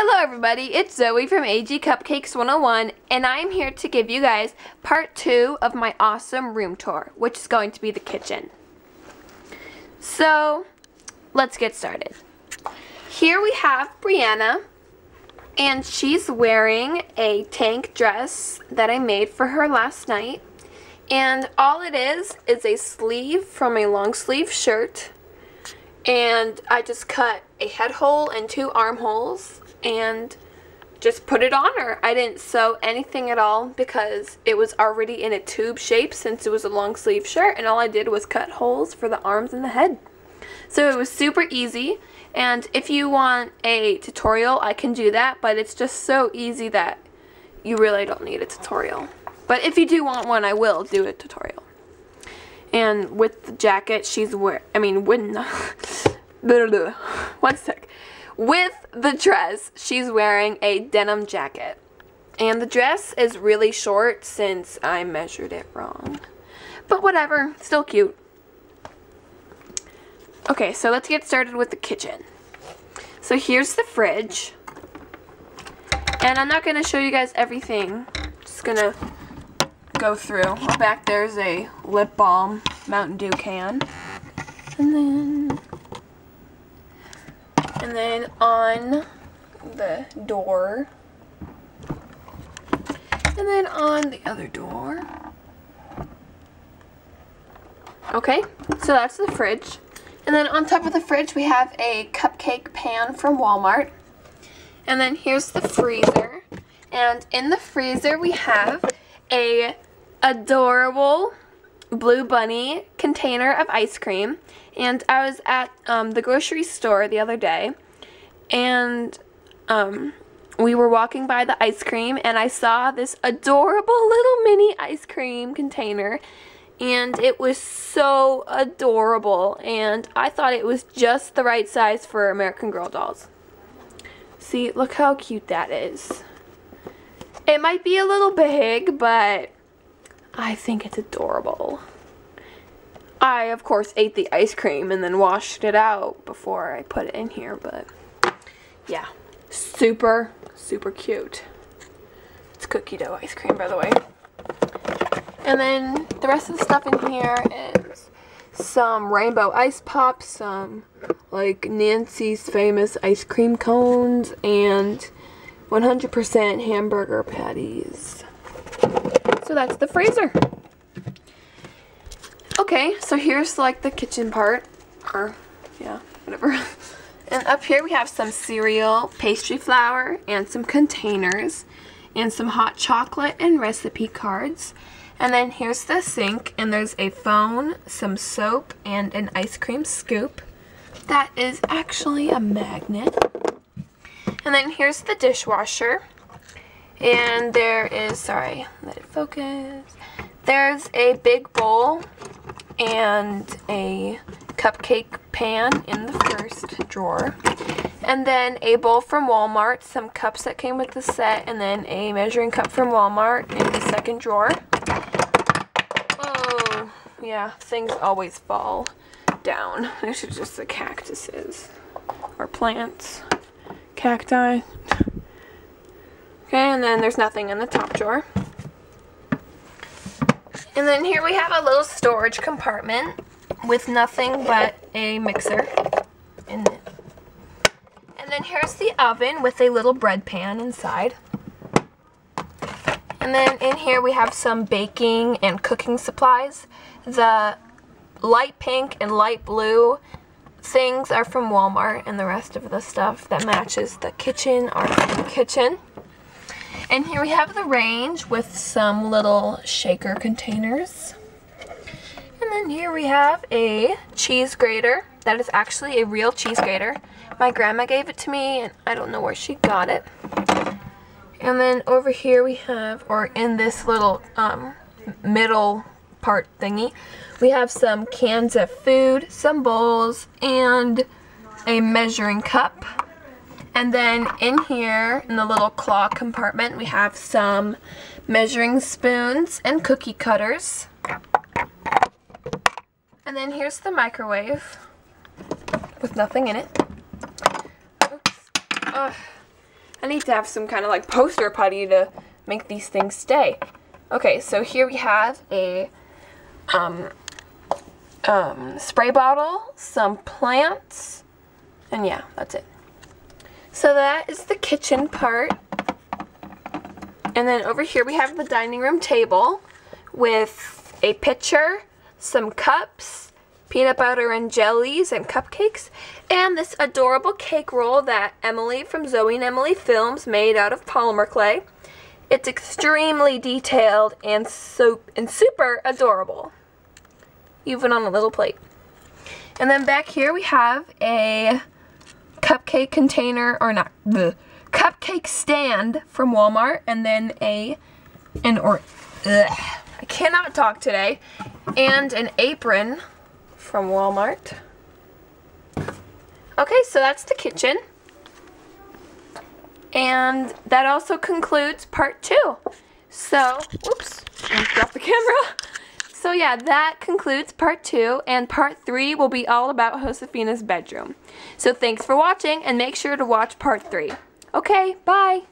Hello everybody, it's Zoe from AG Cupcakes 101, and I'm here to give you guys part 2 of my awesome room tour, which is going to be the kitchen. So, let's get started. Here we have Brianna, and she's wearing a tank dress that I made for her last night. And all it is a sleeve from a long sleeve shirt. And I just cut a head hole and 2 armholes and just put it on her. I didn't sew anything at all because it was already in a tube shape since it was a long sleeve shirt, and all I did was cut holes for the arms and the head. So it was super easy, and if you want a tutorial I can do that, but it's just so easy that you really don't need a tutorial. But if you do want one, I will do a tutorial. And with the jacket she's wearing, one sec. With the dress, she's wearing a denim jacket. And the dress is really short since I measured it wrong. But whatever, still cute. Okay, so let's get started with the kitchen. So here's the fridge. And I'm not going to show you guys everything. Just going to go through. Back there's a lip balm Mountain Dew can. And then on the door, and then on the other door. Okay, so that's the fridge. And then on top of the fridge we have a cupcake pan from Walmart. And then here's the freezer. And in the freezer we have a adorable Blue Bunny container of ice cream. And I was at the grocery store the other day, and we were walking by the ice cream, and I saw this adorable little mini ice cream container, and it was so adorable, and I thought it was just the right size for American Girl dolls. See, look how cute that is. It might be a little big, but I think it's adorable. I, of course, ate the ice cream and then washed it out before I put it in here, but yeah, super, super cute. It's cookie dough ice cream, by the way. And then the rest of the stuff in here is some rainbow ice pops, some like Nancy's famous ice cream cones, and 100% hamburger patties. So that's the freezer. Okay, so here's like the kitchen part, or yeah, whatever. And up here we have some cereal, pastry flour, and some containers, and some hot chocolate and recipe cards. And then here's the sink, and there's a phone, some soap, and an ice cream scoop. That is actually a magnet. And then here's the dishwasher. And there is, sorry, let it focus. There's a big bowl and a cupcake pan in the first drawer. And then a bowl from Walmart, some cups that came with the set, and then a measuring cup from Walmart in the second drawer. Oh, yeah, things always fall down. These are just the cactuses, or plants, cacti. Okay, and then there's nothing in the top drawer. And then here we have a little storage compartment with nothing but a mixer in it. And then here's the oven with a little bread pan inside. And then in here we have some baking and cooking supplies. The light pink and light blue things are from Walmart, and the rest of the stuff that matches the kitchen are from the kitchen. And here we have the range with some little shaker containers. And then here we have a cheese grater. That is actually a real cheese grater. My grandma gave it to me, and I don't know where she got it. And then over here we have, or in this little middle part thingy, we have some cans of food, some bowls, and a measuring cup. And then in here, in the little claw compartment, we have some measuring spoons and cookie cutters. And then here's the microwave with nothing in it. Oops. I need to have some kind of like poster putty to make these things stay. Okay, so here we have a spray bottle, some plants, and yeah, that's it. So that is the kitchen part. And then over here we have the dining room table with a pitcher, some cups, peanut butter and jellies and cupcakes, and this adorable cake roll that Emily from Zoe and Emily Films made out of polymer clay. It's extremely detailed and super adorable, even on a little plate. And then back here we have a cupcake container, or not, the cupcake stand from Walmart, and then I cannot talk today, and an apron from Walmart. Okay, so that's the kitchen. And that also concludes part 2. So, whoops, I dropped the camera. So yeah, that concludes part 2, and part 3 will be all about Josefina's bedroom. So thanks for watching, and make sure to watch part 3. Okay, bye!